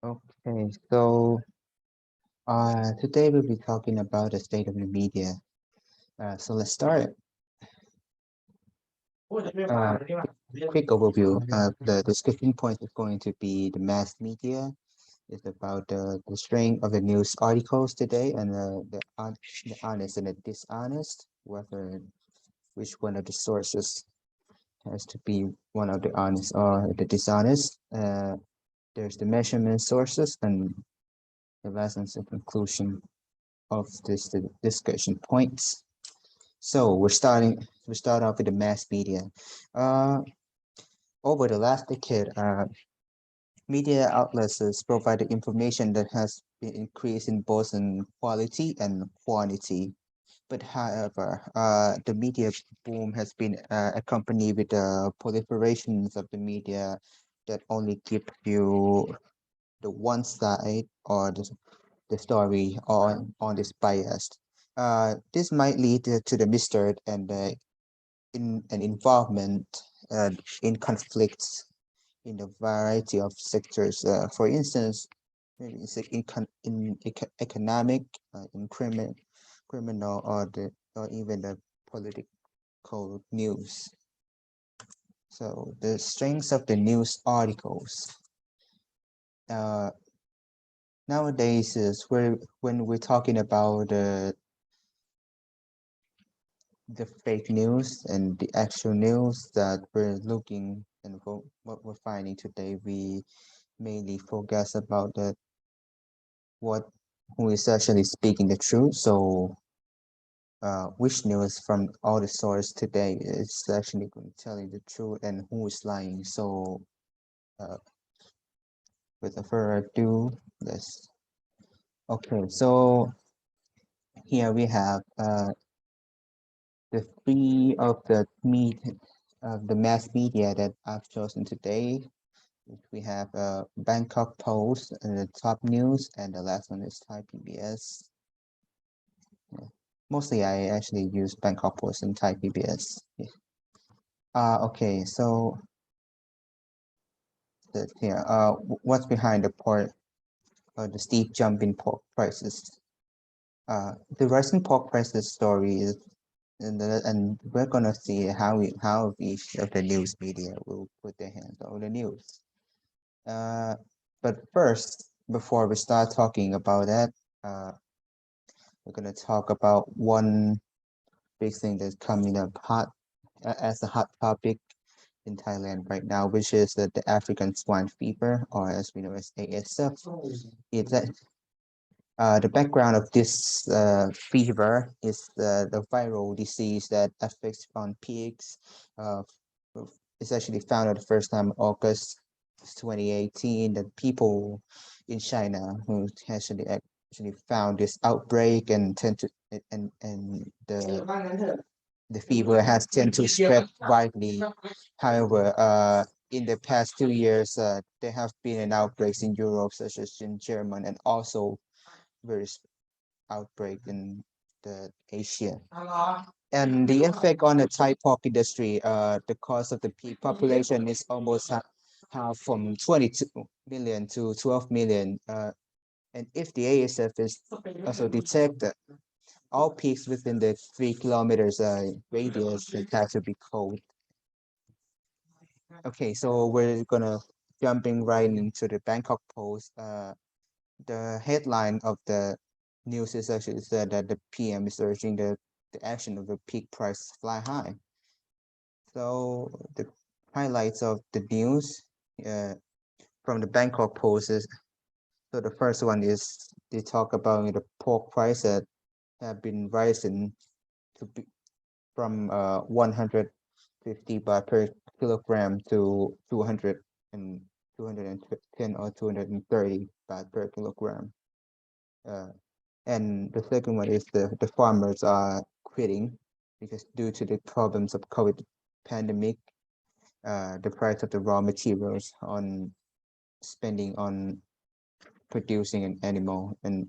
Okay, today we'll be talking about the state of the media. So let's start. Uh, Quick overview. The discussion point is going to be the mass media. It's about the strength of the news articles today and the honest and the dishonest, whether which one of the sources has to be one of the honest or the dishonest. There's the measurement sources and the lessons and conclusion of the discussion points. So we start off with the mass media. Uh, Over the last decade, media outlets has provided information that has been increasing both in quality and quantity. But however, the media boom has been accompanied with the proliferations of the media that only give you the one side or the story on this bias. This might lead to the misstart and in an involvement in conflicts in a variety of sectors. For instance, maybe it's like economic, in criminal, or even the political news. So the strengths of the news articles. Uh, Nowadays is where when we're talking about the fake news and the actual news that we're looking and what we're finding today, we mainly focus about what who is actually speaking the truth. So which news from all the source today is actually going to tell you the truth and who is lying. So uh, without further ado, let's okay. So here we have the three of the mass media that I've chosen today. We have Bangkok Post and the top news, and the last one is Thai PBS. Yeah. Mostly, I actually use Bangkok Post and Thai PBS. Yeah. Okay, so here, what's behind the steep jump in pork prices? The rising pork prices story is, and we're gonna see how each of the news media will put their hands on the news. Uh, but first, before we start talking about that, we're gonna talk about one big thing that's coming up hot as a hot topic in Thailand right now, which is the African swine fever, or as we know as ASF. It's the background of this fever is the viral disease that affects on pigs. Uh, it's actually found out the first time in August 2018 that people in China who actually found this outbreak and tend to and the fever has tend to spread widely. However, in the past 2 years, there have been an outbreaks in Europe, such as in Germany, and also various outbreak in the Asia. And the effect on the Thai pork industry, the cost of the pig population is almost half from 22 million to 12 million. And if the ASF is also detected, all pigs within the 3 kilometers radius have to be cold. Okay, so we're gonna jumping right into the Bangkok Post. The headline of the news is actually said that the PM is urging the action of the peak price fly high. So the highlights of the news uh, from the Bangkok Post is, so the first one is they talk about the pork price that have been rising to be from 150 baht per kilogram to 210 or 230 baht per kilogram. Uh, and the second one is the farmers are quitting because due to the problems of COVID pandemic, the price of the raw materials on spending on producing an animal and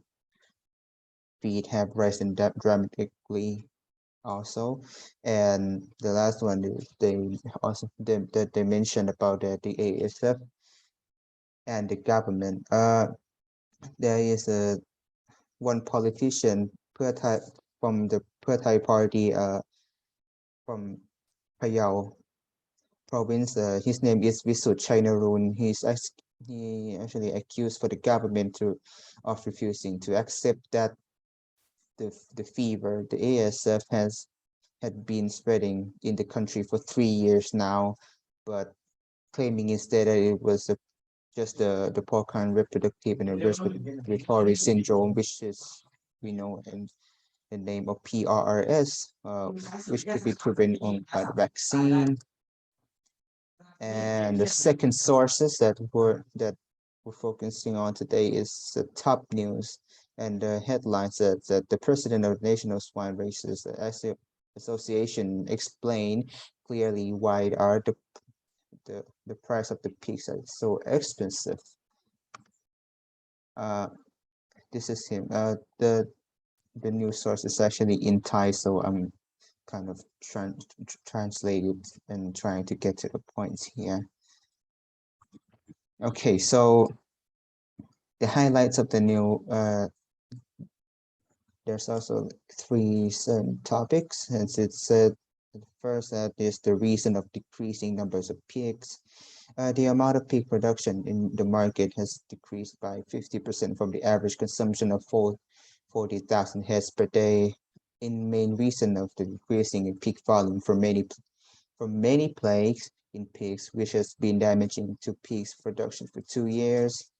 feed have risen dramatically also. And the last one is they also they mentioned about the ASF. and the government. There is one politician from the Pheu Thai party from Phayao province. His name is Chainarun. He actually accused for the government of refusing to accept that the fever, the ASF had been spreading in the country for 3 years now, but claiming instead that it was just the porcine reproductive and respiratory syndrome, which is we know in the name of PRRS, which could be prevented by the vaccine. And the second sources that we're focusing on today is the top news and the headlines that the president of the National Swine Races Association explained clearly why are the price of the pigs are so expensive. This is him. The news source is actually in Thai, so I'm kind of translate it and trying to get to the points here. Okay, so the highlights of the new there's also three topics, and it said first that is the reason of decreasing numbers of pigs. The amount of pig production in the market has decreased by 50% from the average consumption of 40,000 heads per day. In main reason of the decreasing in pig volume from many plagues in pigs, which has been damaging to pigs production for 2 years.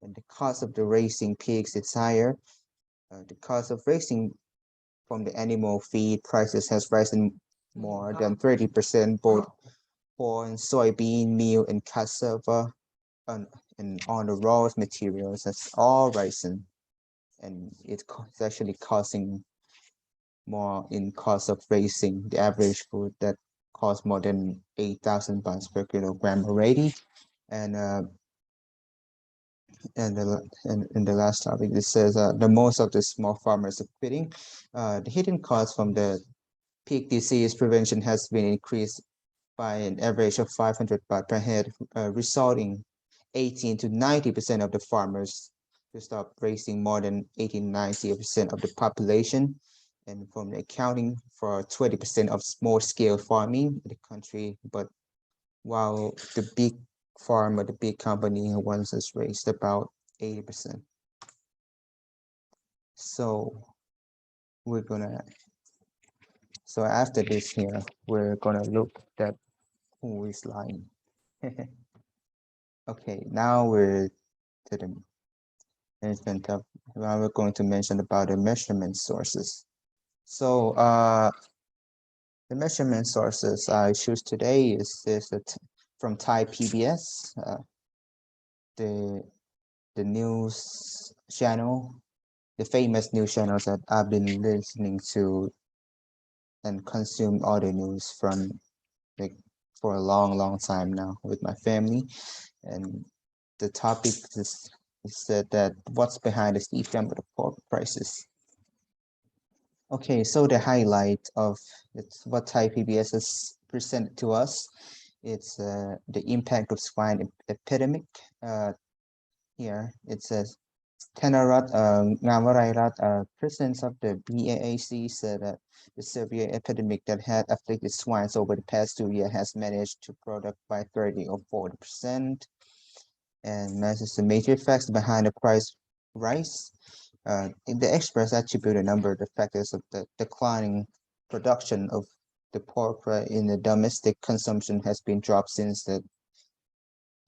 And the cost of the raising pigs is higher. The cost of raising from the animal feed prices has risen more than 30%, both corn, soybean, meal, and cassava, and on the raw materials has all risen, and it's actually costing more in cost of raising the average food that costs more than 8,000 baht per kilogram already, and the last topic, it says the most of the small farmers are quitting. The hidden cost from the pig disease prevention has been increased by an average of 500 baht per head, resulting 18 to 90% of the farmers to stop raising more than 80-90% of the population, and from accounting for 20% of small-scale farming in the country. But while the big farm or the big company once has raised about 80%. So so after this here, we're gonna look at who is lying. Okay, now we're to the management of, now we're going to mention about the measurement sources. So the measurement sources I choose today is from Thai PBS, the news channel, the famous news channels that I've been listening to and consume all the news from like for a long time now with my family. And the topic is that what's behind the steep jump of the pork prices. Okay, so the highlight of what Thai PBS has presented to us, it's the impact of swine epidemic. Here it says Teerawat Ngawarairat, president of the BAAC, said that the severe epidemic that had afflicted swine over the past 2 years has managed to product by 30 or 40%. And measures the major facts behind the price rise. In the Express attribute a number of the factors of the declining production of the pork in the domestic consumption has been dropped since the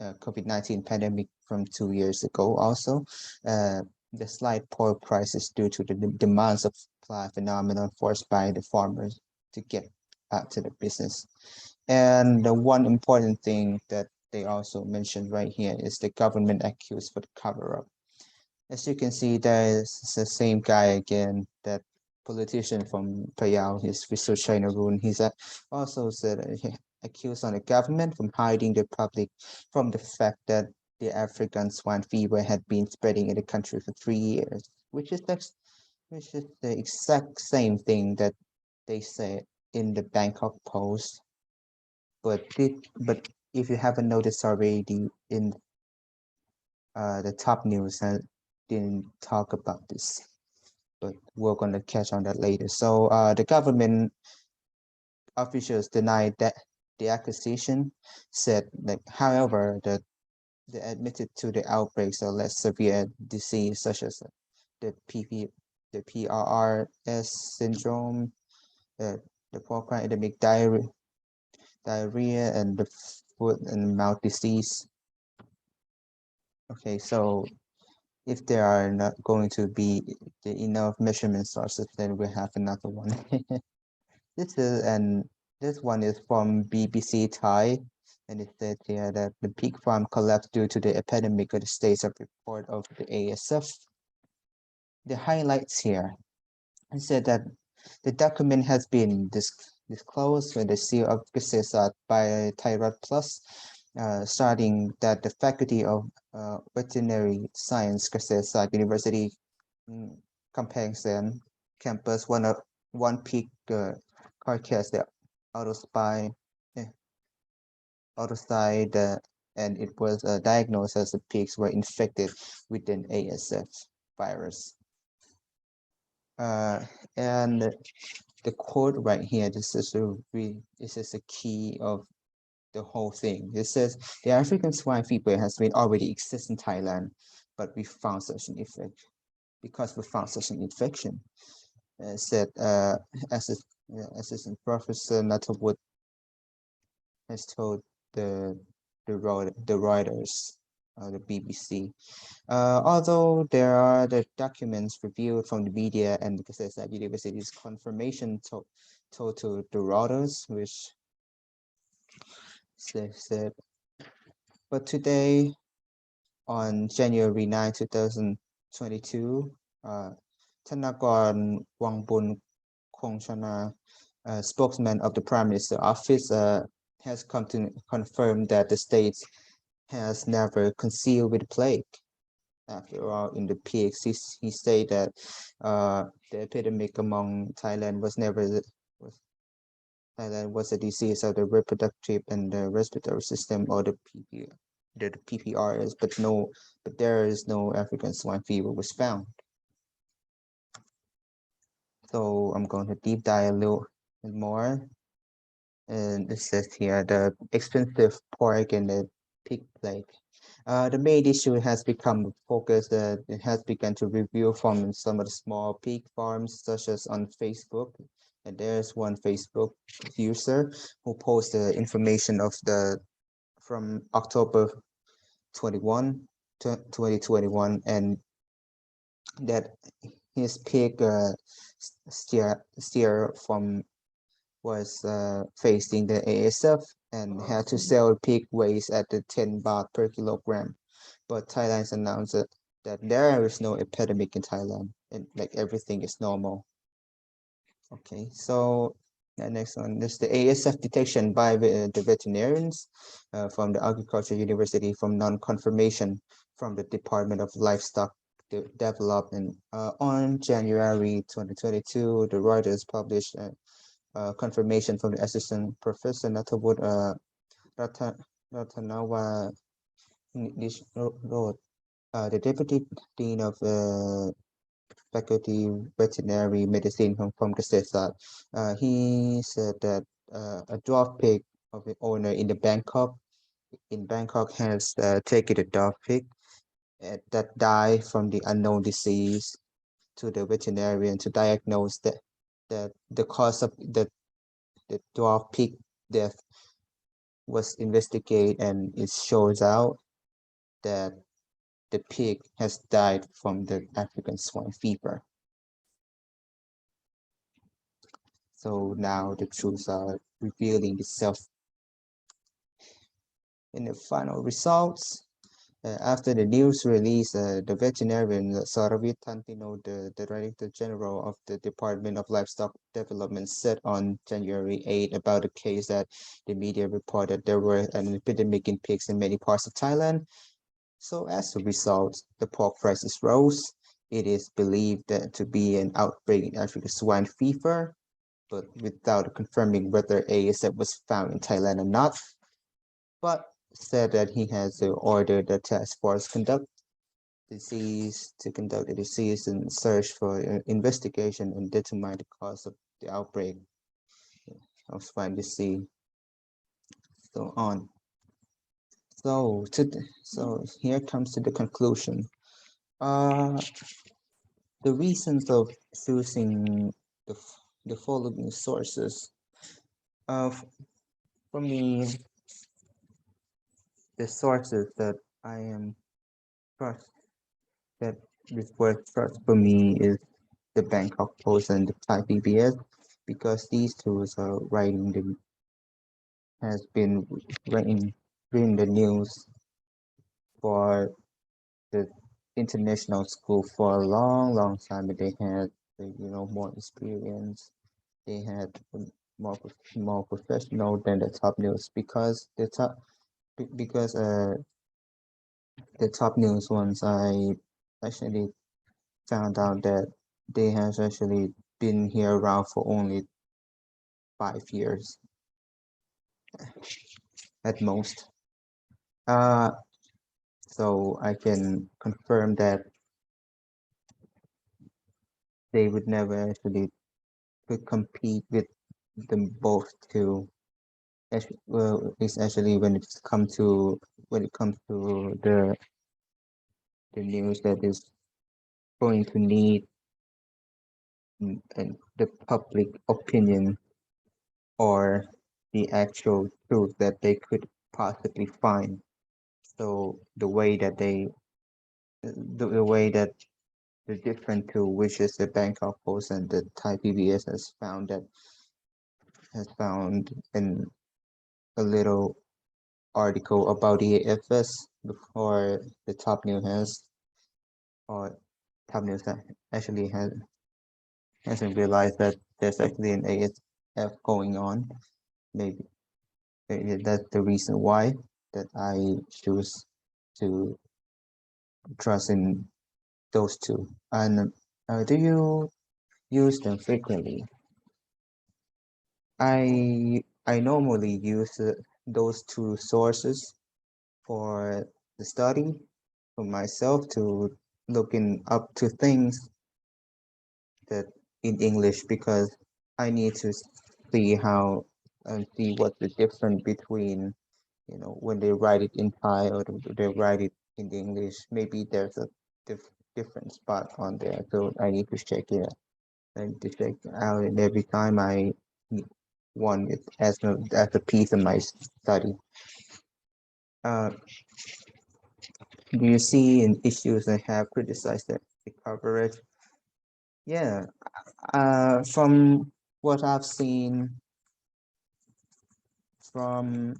COVID-19 pandemic from 2 years ago. Also, the slight pork price is due to the demand supply phenomenon forced by the farmers to get out to the business. And the one important thing that they also mentioned right here is the government accused for the cover-up. As you can see, there is the same guy again, that politician from Phayao, his Chainarun. He's also said he accused on the government from hiding the public from the fact that the African swine fever had been spreading in the country for 3 years, which is the exact same thing that they said in the Bangkok Post. But if you haven't noticed already, in the top news didn't talk about this, but we're gonna catch on that later. So the government officials denied that the accusation, said like, however, that they admitted to the outbreaks of less severe disease such as the PRRS syndrome, the porcine endemic diarrhea, and the foot and mouth disease. Okay, so if there are not going to be enough measurement sources, then we have another one. This one is from BBC Thai, and it says here that the pig farm collapsed due to the epidemic of the states of report of the ASF. The highlights here, it said that the document has been disclosed with the seal of Chcokpinyoworapong by Teerawat Plus, starting that the Faculty of Veterinary Science, Chcokpinyoworapong University, Kamphaeng campus, one pig carcass, the autopsy, and it was diagnosed as the pigs were infected with an ASF virus. And the quote right here, this is a key of the whole thing. It says the African swine fever has been already exist in Thailand, but we found such an effect because we found such an infection. Said Assistant Professor Nuttlewood has told the Reuters, the BBC. Although there are the documents reviewed from the media and the Chcokpinyoworapong University's confirmation told to the Reuters, which said, but today, on January 9, 2022, Thanakorn Wangbun Kongchana, spokesman of the Prime Minister's office, has come to confirm that the state has never concealed with plague. After all, in the pigs, he said that the epidemic among Thailand was a disease of the reproductive and the respiratory system, or the PPRS, but there is no African swine fever was found. So I'm going to deep dive a little bit more. And it says here the expensive pork and the pig plague. The main issue has become focused. It has begun to review from some of the small pig farms, such as on Facebook. And there's one Facebook user who posted information from October 2021, and that his pig steer from was facing the ASF and had to sell pig waste at the 10 baht per kilogram. But Thailand announced that there is no epidemic in Thailand, and like everything is normal. Okay, so the next one is the ASF detection by the veterinarians from the Agriculture University from non-confirmation from the Department of Livestock Development. On January 2022, the Reuters published confirmation from the Assistant Professor Nuttlewood Ratanawa wrote, the Deputy Dean of Faculty Veterinary Medicine from Chcokpinyoworapong. He said that a dwarf pig of the owner in Bangkok has taken a dwarf pig that died from the unknown disease to the veterinarian to diagnose that the cause of the dwarf pig death was investigated, and it shows out that the pig has died from the African swine fever. So now the truths are revealing itself. In the final results, after the news release, the veterinarian Saravit Tantino, the Director General of the Department of Livestock Development, said on January 8 about a case that the media reported there were an epidemic in pigs in many parts of Thailand. So as a result, the pork prices rose. It is believed that to be an outbreak in African swine fever, but without confirming whether ASF was found in Thailand or not. But said that he has ordered the task force conduct disease to conduct a disease and search for investigation and determine the cause of the outbreak of swine disease, so on. So here comes to the conclusion. The reasons of choosing the following sources. For me, the sources that I am trust that is worth trust for me is the Bangkok Post and the Thai PBS, because these two are writing the has been writing the news for the international school for a long time. They had more experience. They had more more professional than the top news, because the top news ones, I actually found out that they has actually been here around for only 5 years at most. Uh, so I can confirm that they would never actually could compete with them both to. Well, it's actually when it comes to the news that is going to need and the public opinion, or the actual truth that they could possibly find. So the way that the different two, which is the Bangkok Post and the Thai PBS, has found in a little article about the AFS before the top news has, or top news that actually hasn't realized that there's actually an ASF going on. Maybe, maybe that's the reason why that I choose to trust in those two. And do you use them frequently? I normally use those two sources for the study, for myself to looking up to things that in English, because I need to see how and see what's the difference between when they write it in Thai or they write it in English. Maybe there's a different spot on there, so I need to check it out. I need to check out, and every time I want it as a piece of my study. Uh, do you see in issues that have criticized the coverage? Yeah, from what I've seen from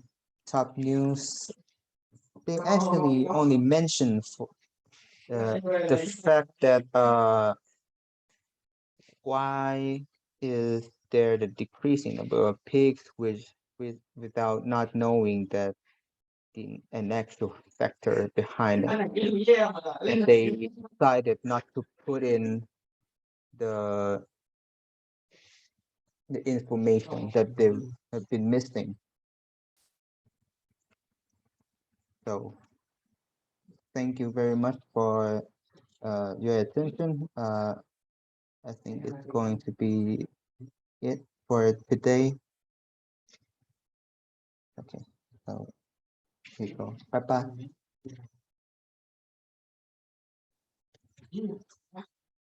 top news, they actually only mention for the fact that why is there the decreasing number of pigs, without not knowing that an actual factor behind it. And they decided not to put in the the information that they have been missing. So thank you very much for your attention. I think it's going to be it for today. Okay, so here you go. Bye bye.